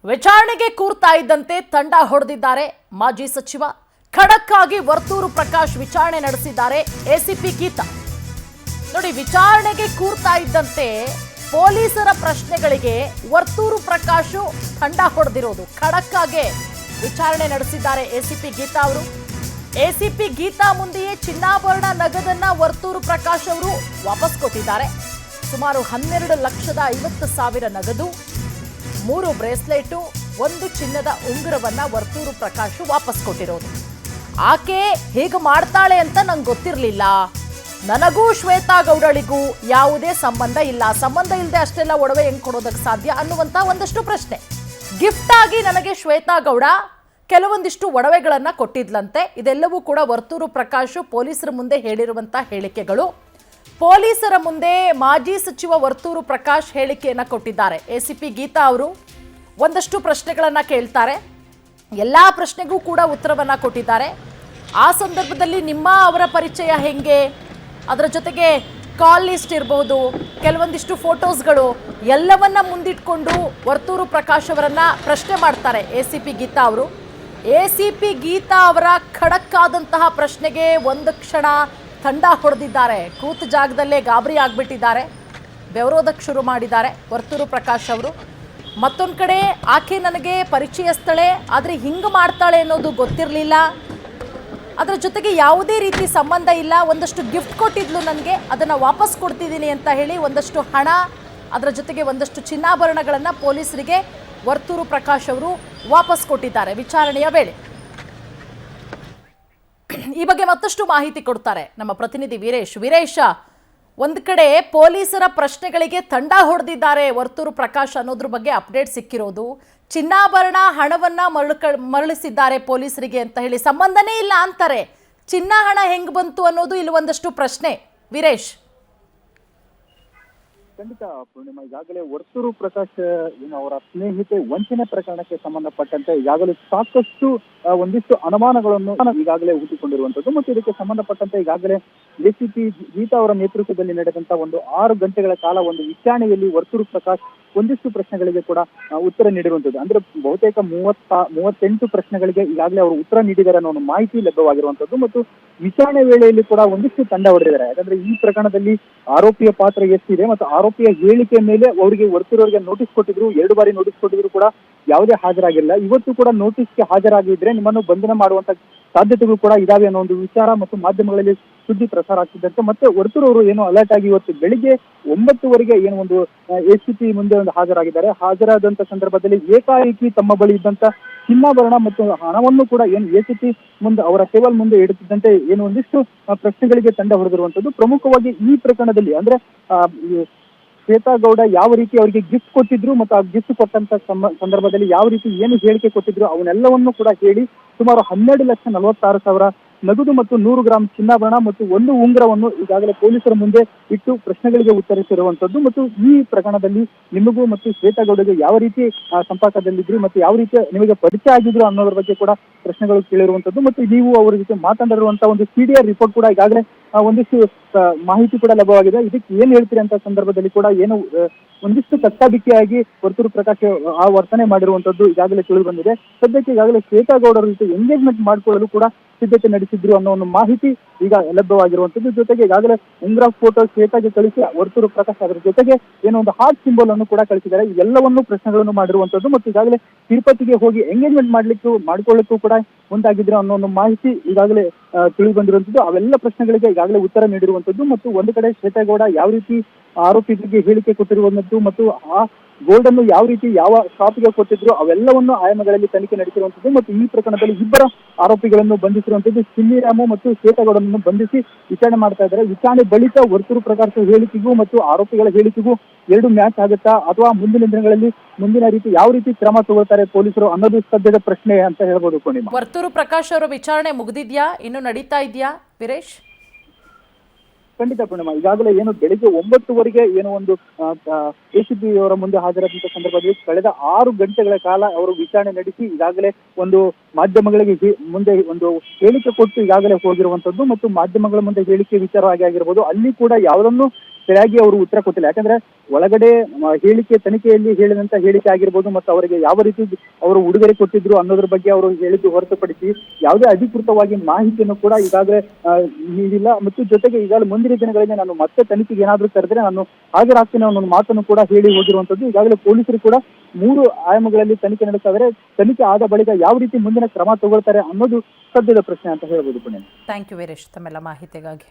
ವಿಚಾರಣೆಗೆ ಕೂರ್ತಾ ಇದ್ದಂತೆ ತಂಡ ಹೊಡೆದಿದ್ದಾರೆ ಮಾಜಿ ಸಚಿವ. ಖಡಕ್ ಆಗಿ ವರ್ತೂರು ಪ್ರಕಾಶ್ ವಿಚಾರಣೆ ನಡೆಸಿದ್ದಾರೆ ಎಸಿಪಿ ಗೀತಾ. ನೋಡಿ, ವಿಚಾರಣೆಗೆ ಕೂರ್ತಾ ಇದ್ದಂತೆ ಪೊಲೀಸರ ಪ್ರಶ್ನೆಗಳಿಗೆ ವರ್ತೂರು ಪ್ರಕಾಶ್ ತಂಡ ಹೊಡೆದಿರೋದು. ಖಡಕ್ ಆಗಿ ವಿಚಾರಣೆ ನಡೆಸಿದ್ದಾರೆ ಎಸಿಪಿ ಗೀತಾ ಅವರು. ಎಸಿಪಿ ಗೀತಾ ಮುಂದೆಯೇ ಚಿನ್ನಾಭರಣ ನಗದನ್ನ ವರ್ತೂರು ಪ್ರಕಾಶ್ ಅವರು ವಾಪಸ್ ಕೊಟ್ಟಿದ್ದಾರೆ. ಸುಮಾರು 12,50,000 ನಗದು, 3 ಬ್ರೇಸ್ಲೆಟ್, 1 ಚಿನ್ನದ ಉಂಗುರವನ್ನ ವರ್ತೂರು ಪ್ರಕಾಶ್ ವಾಪಸ್ ಕೊಟ್ಟಿರೋದು. ಆಕೆ ಹೇಗೆ ಮಾಡ್ತಾಳೆ ಅಂತ ನಂಗೆ ಗೊತ್ತಿರಲಿಲ್ಲ. ನನಗೂ ಶ್ವೇತಾ ಗೌಡಳಿಗೂ ಯಾವುದೇ ಸಂಬಂಧ ಇಲ್ಲ. ಸಂಬಂಧ ಇಲ್ಲದೆ ಅಷ್ಟೆಲ್ಲ ಒಡವೆ ಹೆಂಗ್ ಕೊಡೋದಕ್ಕೆ ಸಾಧ್ಯ ಅನ್ನುವಂತ ಒಂದಷ್ಟು ಪ್ರಶ್ನೆ. ಗಿಫ್ಟ್ ಆಗಿ ನನಗೆ ಶ್ವೇತಾ ಗೌಡ ಕೆಲವೊಂದಿಷ್ಟು ಒಡವೆಗಳನ್ನ ಕೊಟ್ಟಿದ್ಲಂತೆ. ಇದೆಲ್ಲವೂ ಕೂಡ ವರ್ತೂರು ಪ್ರಕಾಶ್ ಪೊಲೀಸರ ಮುಂದೆ ಹೇಳಿರುವಂತ ಹೇಳಿಕೆಗಳು. ಪೊಲೀಸರ ಮುಂದೆ ಮಾಜಿ ಸಚಿವ ವರ್ತೂರು ಪ್ರಕಾಶ್ ಹೇಳಿಕೆಯನ್ನ ಕೊಟ್ಟಿದ್ದಾರೆ. ಎಸಿಪಿ ಗೀತಾ ಅವರು ಒಂದಷ್ಟು ಪ್ರಶ್ನೆಗಳನ್ನ ಕೇಳ್ತಾರೆ. ಎಲ್ಲಾ ಪ್ರಶ್ನೆಗೂ ಕೂಡ ಉತ್ತರವನ್ನ ಕೊಟ್ಟಿದ್ದಾರೆ. ಆ ಸಂದರ್ಭದಲ್ಲಿ ನಿಮ್ಮ ಅವರ ಪರಿಚಯ ಹೆಂಗೆ, ಅದರ ಜೊತೆಗೆ ಕಾಲ್ ಲಿಸ್ಟ್ ಇರಬಹುದು, ಕೆಲವೊಂದಿಷ್ಟು ಫೋಟೋಸ್ಗಳು ಎಲ್ಲವನ್ನ ಮುಂದಿಟ್ಕೊಂಡು ವರ್ತೂರು ಪ್ರಕಾಶ್ ಅವರನ್ನ ಪ್ರಶ್ನೆ ಮಾಡ್ತಾರೆ ಎಸಿಪಿ ಗೀತಾ ಅವರು. ಎಸಿಪಿ ಗೀತಾ ಅವರ ಖಡಕ್ ಆದಂತಹ ಪ್ರಶ್ನೆಗೆ ಒಂದು ಕ್ಷಣ ತಂಡ ಹೊಡೆದಿದ್ದಾರೆ. ಕೂತ ಜಾಗದಲ್ಲೇ ಗಾಬರಿ ಆಗ್ಬಿಟ್ಟಿದ್ದಾರೆ, ಬೆವರೋದಕ್ಕೆ ಶುರು ಮಾಡಿದ್ದಾರೆ ವರ್ತೂರು ಪ್ರಕಾಶ್ ಅವರು. ಮತ್ತೊಂದು ಕಡೆ ಆಕೆ ನನಗೆ ಪರಿಚಯಸ್ಥಳೆ, ಆದರೆ ಹಿಂಗೆ ಮಾಡ್ತಾಳೆ ಅನ್ನೋದು ಗೊತ್ತಿರಲಿಲ್ಲ. ಅದರ ಜೊತೆಗೆ ಯಾವುದೇ ರೀತಿ ಸಂಬಂಧ ಇಲ್ಲ. ಒಂದಷ್ಟು ಗಿಫ್ಟ್ ಕೊಟ್ಟಿದ್ಲು ನನಗೆ, ಅದನ್ನು ವಾಪಸ್ ಕೊಡ್ತಿದ್ದೀನಿ ಅಂತ ಹೇಳಿ ಒಂದಷ್ಟು ಹಣ, ಅದರ ಜೊತೆಗೆ ಒಂದಷ್ಟು ಚಿನ್ನಾಭರಣಗಳನ್ನು ಪೊಲೀಸರಿಗೆ ವರ್ತೂರು ಪ್ರಕಾಶ್ ಅವರು ವಾಪಸ್ ಕೊಟ್ಟಿದ್ದಾರೆ ವಿಚಾರಣೆಯ ವೇಳೆ. ಈ ಬಗ್ಗೆ ಮತ್ತಷ್ಟು ಮಾಹಿತಿ ಕೊಡ್ತಾರೆ ನಮ್ಮ ಪ್ರತಿನಿಧಿ ವೀರೇಶ್. ವೀರೇಶ, ಒಂದು ಕಡೆ ಪೊಲೀಸರ ಪ್ರಶ್ನೆಗಳಿಗೆ ತಂಡ ಹೊಡೆದಿದ್ದಾರೆ ವರ್ತೂರು ಪ್ರಕಾಶ್ ಅನ್ನೋದ್ರ ಬಗ್ಗೆ ಅಪ್ಡೇಟ್ ಸಿಕ್ಕಿರೋದು. ಚಿನ್ನಾಭರಣ ಹಣವನ್ನ ಮರಳಿಸಿದ್ದಾರೆ ಪೊಲೀಸರಿಗೆ ಅಂತ ಹೇಳಿ, ಸಂಬಂಧನೇ ಇಲ್ಲ ಅಂತಾರೆ. ಚಿನ್ನ ಹಣ ಹೆಂಗ್ ಬಂತು ಅನ್ನೋದು ಇಲ್ಲಿ ಒಂದಷ್ಟು ಪ್ರಶ್ನೆ. ವೀರೇಶ್. ಖಂಡಿತ ಪೂರ್ಣಿಮಾ, ಈಗಾಗಲೇ ವರ್ತೂರು ಪ್ರಕಾಶ್ ಏನು ಅವರ ಸ್ನೇಹಿತೆ ವಂಚನೆ ಪ್ರಕರಣಕ್ಕೆ ಸಂಬಂಧಪಟ್ಟಂತೆ ಈಗಾಗಲೇ ಸಾಕಷ್ಟು ಒಂದಿಷ್ಟು ಅನುಮಾನಗಳನ್ನು ಈಗಾಗಲೇ ಹುಟ್ಟಿಕೊಂಡಿರುವಂತದ್ದು. ಮತ್ತು ಇದಕ್ಕೆ ಸಂಬಂಧಪಟ್ಟಂತೆ ಈಗಾಗಲೇ ಎಸಿಪಿ ಗೀತಾ ಅವರ ನೇತೃತ್ವದಲ್ಲಿ ನಡೆದಂತ ಒಂದು 6 ಗಂಟೆಗಳ ಕಾಲ ಒಂದು ವಿಚಾರಣೆಯಲ್ಲಿ ವರ್ತೂರು ಪ್ರಕಾಶ್ ಒಂದಿಷ್ಟು ಪ್ರಶ್ನೆಗಳಿಗೆ ಕೂಡ ಉತ್ತರ ನೀಡಿರುವಂತದ್ದು. ಅಂದ್ರೆ ಬಹುತೇಕ 38 ಪ್ರಶ್ನೆಗಳಿಗೆ ಈಗಾಗಲೇ ಅವರು ಉತ್ತರ ನೀಡಿದ್ದಾರೆ ಅನ್ನೋ ಒಂದು ಮಾಹಿತಿ ಲಭ್ಯವಾಗಿರುವಂತದ್ದು. ಮತ್ತು ವಿಚಾರಣೆ ವೇಳೆಯಲ್ಲಿ ಕೂಡ ಒಂದಿಷ್ಟು ತಂಡ ಹೊಡೆದಿದ್ದಾರೆ. ಯಾಕಂದ್ರೆ ಈ ಪ್ರಕರಣದಲ್ಲಿ ಆರೋಪಿಯ ಪಾತ್ರ ಎಷ್ಟಿದೆ ಮತ್ತು ಆರೋಪಿಯ ಹೇಳಿಕೆ ಮೇಲೆ ಅವರಿಗೆ ವರ್ತೂರವರಿಗೆ ನೋಟಿಸ್ ಕೊಟ್ಟಿದ್ರು, 2 ಬಾರಿ ನೋಟಿಸ್ ಕೊಟ್ಟಿದ್ರು ಕೂಡ ಯಾವುದೇ ಹಾಜರಾಗಿಲ್ಲ. ಇವತ್ತು ಕೂಡ ನೋಟಿಸ್ಗೆ ಹಾಜರಾಗಿದ್ರೆ ನಿಮ್ಮನ್ನು ಬಂಧನ ಮಾಡುವಂತ ಸಾಧ್ಯತೆಗಳು ಕೂಡ ಇದಾವೆ ಅನ್ನೋ ಒಂದು ವಿಚಾರ ಮತ್ತು ಮಾಧ್ಯಮಗಳಲ್ಲಿ ಸುದ್ದಿ ಪ್ರಸಾರ ಆಗ್ತಿದ್ದಂತೆ ಮತ್ತೆ ವರ್ತೂರ್ ಅವರು ಏನು ಅಲರ್ಟ್ ಆಗಿ ಇವತ್ತು ಬೆಳಿಗ್ಗೆ 9 ಏನು ಒಂದು ಎಸಿಪಿ ಮುಂದೆ ಒಂದು ಹಾಜರಾಗಿದ್ದಾರೆ. ಹಾಜರಾದಂತ ಸಂದರ್ಭದಲ್ಲಿ ಏಕಾಏಕಿ ತಮ್ಮ ಬಳಿ ಇದ್ದಂತ ಚಿನ್ನಾಭರಣ ಮತ್ತು ಹಣವನ್ನು ಕೂಡ ಏನು ಎಸಿಪಿ ಮುಂದೆ ಅವರ ಟೇಬಲ್ ಮುಂದೆ ಇಡುತ್ತಿದ್ದಂತೆ ಏನು ಒಂದಿಷ್ಟು ಪ್ರಶ್ನೆಗಳಿಗೆ ತಂಡ ಹೊಡೆದಿರುವಂತದ್ದು. ಪ್ರಮುಖವಾಗಿ ಈ ಪ್ರಕರಣದಲ್ಲಿ ಅಂದ್ರೆ ಶ್ವೇತಾ ಗೌಡ ಯಾವ ರೀತಿ ಅವರಿಗೆ ಗಿಫ್ಟ್ ಕೊಟ್ಟಿದ್ರು ಮತ್ತು ಆ ಗಿಫ್ಟ್ ಕೊಟ್ಟಂತ ಸಂದರ್ಭದಲ್ಲಿ ಯಾವ ರೀತಿ ಏನು ಹೇಳಿಕೆ ಕೊಟ್ಟಿದ್ರು ಅವನ್ನೆಲ್ಲವನ್ನು ಕೂಡ ಹೇಳಿ ಸುಮಾರು 12,46,000 ನಗದು ಮತ್ತು 100 ಗ್ರಾಂ ಚಿನ್ನಾಭರಣ ಮತ್ತು 1 ಉಂಗುರವನ್ನು ಈಗಾಗಲೇ ಪೊಲೀಸರ ಮುಂದೆ ಇಟ್ಟು ಪ್ರಶ್ನೆಗಳಿಗೆ ಉತ್ತರಿಸಿರುವಂತದ್ದು. ಮತ್ತು ಈ ಪ್ರಕರಣದಲ್ಲಿ ನಿಮಗೂ ಮತ್ತು ಶ್ವೇತಾ ಗೌಡಗೆ ಯಾವ ರೀತಿ ಸಂಪರ್ಕದಲ್ಲಿದ್ರು ಮತ್ತು ಯಾವ ರೀತಿ ನಿಮಗೆ ಪರಿಚಯ ಆಗಿದ್ರು ಅನ್ನೋದ್ರ ಬಗ್ಗೆ ಕೂಡ ಪ್ರಶ್ನೆಗಳು ಕೇಳಿರುವಂತದ್ದು. ಮತ್ತು ನೀವು ಅವರ ಜೊತೆ ಮಾತನಾಡಿರುವಂತಹ ಒಂದು ಸಿಡಿಆರ್ ರಿಪೋರ್ಟ್ ಕೂಡ ಈಗಾಗಲೇ ಒಂದಿಷ್ಟು ಮಾಹಿತಿ ಕೂಡ ಲಭ್ಯವಾಗಿದೆ. ಇದಕ್ಕೆ ಏನ್ ಹೇಳ್ತೀರಿ ಅಂತ ಸಂದರ್ಭದಲ್ಲಿ ಕೂಡ ಏನು ಒಂದಿಷ್ಟು ಕಚ್ಚಾಬಿಕ್ಕಿಯಾಗಿ ವರ್ತೂರು ಪ್ರಕಾಶ್ ಆ ವರ್ತನೆ ಮಾಡಿರುವಂತದ್ದು ಈಗಾಗಲೇ ತಿಳಿದು ಬಂದಿದೆ. ಸದ್ಯಕ್ಕೆ ಈಗಾಗಲೇ ಶ್ವೇತಾ ಗೌಡರ ಜೊತೆ ಎಂಗೇಜ್ಮೆಂಟ್ ಮಾಡಿಕೊಳ್ಳಲು ಕೂಡ ಸಿದ್ಧತೆ ನಡೆಸಿದ್ರು ಅನ್ನೋ ಒಂದು ಮಾಹಿತಿ ಈಗ ಲಭ್ಯವಾಗಿರುವಂತದ್ದು. ಜೊತೆಗೆ ಈಗಾಗಲೇ ಉಂಗುರ ಫೋಟೋ ಶ್ವೇತಾಗೆ ಕಳಿಸಿ ವರ್ತೂರು ಪ್ರಕಾಶ್ ಅದರ ಜೊತೆಗೆ ಏನೋ ಒಂದು ಹಾರ್ಟ್ ಸಿಂಬಲ್ ಅನ್ನು ಕೂಡ ಕಳಿಸಿದ್ದಾರೆ. ಇವೆಲ್ಲವನ್ನು ಪ್ರಶ್ನೆಗಳನ್ನು ಮಾಡಿರುವಂತದ್ದು. ಮತ್ತು ಈಗಾಗಲೇ ತಿರುಪತಿಗೆ ಹೋಗಿ ಎಂಗೇಜ್ಮೆಂಟ್ ಮಾಡಿಕೊಳ್ಳಿಕ್ಕೂ ಕೂಡ ಮುಂದಾಗಿದ್ರು ಅನ್ನೋ ಒಂದು ಮಾಹಿತಿ ಈಗಾಗಲೇ ತಿಳಿದು ಬಂದಿರುವಂತದ್ದು. ಅವೆಲ್ಲ ಪ್ರಶ್ನೆಗಳಿಗೆ ಈಗಾಗಲೇ ಉತ್ತರ ನೀಡಿರುವಂತದ್ದು. ಮತ್ತು ಒಂದು ಕಡೆ ಶ್ವೇತಾ ಗೌಡ ಯಾವ ರೀತಿ ಆರೋಪಿಗಳಿಗೆ ಹೇಳಿಕೆ ಕೊಟ್ಟಿರುವಂತದ್ದು ಮತ್ತು ಆ ಗೋಲ್ಡ್ ಅನ್ನು ಯಾವ ರೀತಿ ಯಾವ ಶಾಪ್ಗೆ ಕೊಟ್ಟಿದ್ರು ಅವೆಲ್ಲವನ್ನು ಆಯಾಮಗಳಲ್ಲಿ ತನಿಖೆ ನಡೆಸಿರುವಂತದ್ದು. ಮತ್ತು ಈ ಪ್ರಕರಣದಲ್ಲಿ 2 ಆರೋಪಿಗಳನ್ನು ಬಂಧಿಸಿರುವಂತದ್ದು. ಚಿನ್ನಿರಾಮು ಮತ್ತು ಶ್ವೇತಾ ಗೌಡನನ್ನು ಬಂಧಿಸಿ ವಿಚಾರಣೆ ಮಾಡ್ತಾ ಇದ್ದಾರೆ. ವಿಚಾರಣೆ ಬಳಿಕ ವರ್ತೂರು ಪ್ರಕಾಶ್ ಹೇಳಿಕೆಗೂ ಮತ್ತು ಆರೋಪಿಗಳ ಹೇಳಿಕೆಗೂ 2 ಮ್ಯಾಚ್ ಆಗುತ್ತಾ ಅಥವಾ ಮುಂದಿನ ದಿನಗಳಲ್ಲಿ ಮುಂದಿನ ರೀತಿ ಯಾವ ರೀತಿ ಕ್ರಮ ತಗೊಳ್ತಾರೆ ಪೊಲೀಸರು ಅನ್ನೋದು ಸದ್ಯದ ಪ್ರಶ್ನೆ ಅಂತ ಹೇಳ್ಬೋದು. ಪೂರ್ಣಿಮಾ, ವರ್ತೂರು ಪ್ರಕಾಶ್ ಅವರ ವಿಚಾರಣೆ ಮುಗಿದಿದ್ಯಾ, ಇನ್ನು ನಡೀತಾ ಇದೆಯಾ ವೀರೇಶ್? ಖಂಡಿತ ಪೂರ್ಣಿಮಾ, ಈಗಾಗಲೇ ಏನು ಬೆಳಿಗ್ಗೆ 9 ಏನು ಒಂದು ಎಸಿಪಿ ಅವರ ಮುಂದೆ ಹಾಜರಾದಂತ ಸಂದರ್ಭದಲ್ಲಿ ಕಳೆದ 6 ಗಂಟೆಗಳ ಕಾಲ ಅವರು ವಿಚಾರಣೆ ನಡೆಸಿ ಈಗಾಗಲೇ ಒಂದು ಮಾಧ್ಯಮಗಳಿಗೆ ಮುಂದೆ ಒಂದು ಹೇಳಿಕೆ ಕೊಟ್ಟು ಈಗಾಗಲೇ ಹೋಗಿರುವಂತದ್ದು. ಮತ್ತು ಮಾಧ್ಯಮಗಳ ಮುಂದೆ ಹೇಳಿಕೆ ವಿಚಾರವಾಗಿ ಆಗಿರ್ಬೋದು, ಅಲ್ಲಿ ಕೂಡ ಯಾವುದನ್ನು ಸರಿಯಾಗಿ ಅವರು ಉತ್ತರ ಕೊಟ್ಟಿಲ್ಲ. ಯಾಕಂದ್ರೆ ಒಳಗಡೆ ಹೇಳಿಕೆ ತನಿಖೆಯಲ್ಲಿ ಹೇಳಿದಂತ ಹೇಳಿಕೆ ಆಗಿರ್ಬೋದು ಮತ್ತು ಅವರಿಗೆ ಯಾವ ರೀತಿ ಅವರು ಉಡುಗೊರೆ ಕೊಟ್ಟಿದ್ರು ಅನ್ನೋದ್ರ ಬಗ್ಗೆ ಅವರು ಹೇಳಿದ್ದು ಹೊರತುಪಡಿಸಿ ಯಾವುದೇ ಅಧಿಕೃತವಾಗಿ ಮಾಹಿತಿಯನ್ನು ಕೂಡ ಈಗಾಗಲೇ ನೀಡಿಲ್ಲ. ಮತ್ತು ಜೊತೆಗೆ ಈಗಾಗಲೇ ಮುಂದಿನ ದಿನಗಳಲ್ಲಿ ನಾನು ಮತ್ತೆ ತನಿಖೆಗೆ ಏನಾದರೂ ಕರೆದ್ರೆ ನಾನು ಹಾಜರಾಗ್ತೇನೆ ಅನ್ನೋ ಮಾತನ್ನು ಕೂಡ ಹೇಳಿ ಹೋಗಿರುವಂತದ್ದು. ಈಗಾಗಲೇ ಪೊಲೀಸರು ಕೂಡ 3 ಆಯಾಮಗಳಲ್ಲಿ ತನಿಖೆ ನಡೆಸ್ತಾ ಇದ್ದಾರೆ. ತನಿಖೆ ಆದ ಬಳಿಕ ಯಾವ ರೀತಿ ಮುಂದಿನ ಕ್ರಮ ತಗೊಳ್ತಾರೆ ಅನ್ನೋದು ಸದ್ಯದ ಪ್ರಶ್ನೆ ಅಂತ ಹೇಳ್ಬೋದು. ಪುಣ್ಯ. ಥ್ಯಾಂಕ್ ಯು ವೀರೇಶ್ ತಮ್ಮೆಲ್ಲ ಮಾಹಿತಿಗಾಗಿ.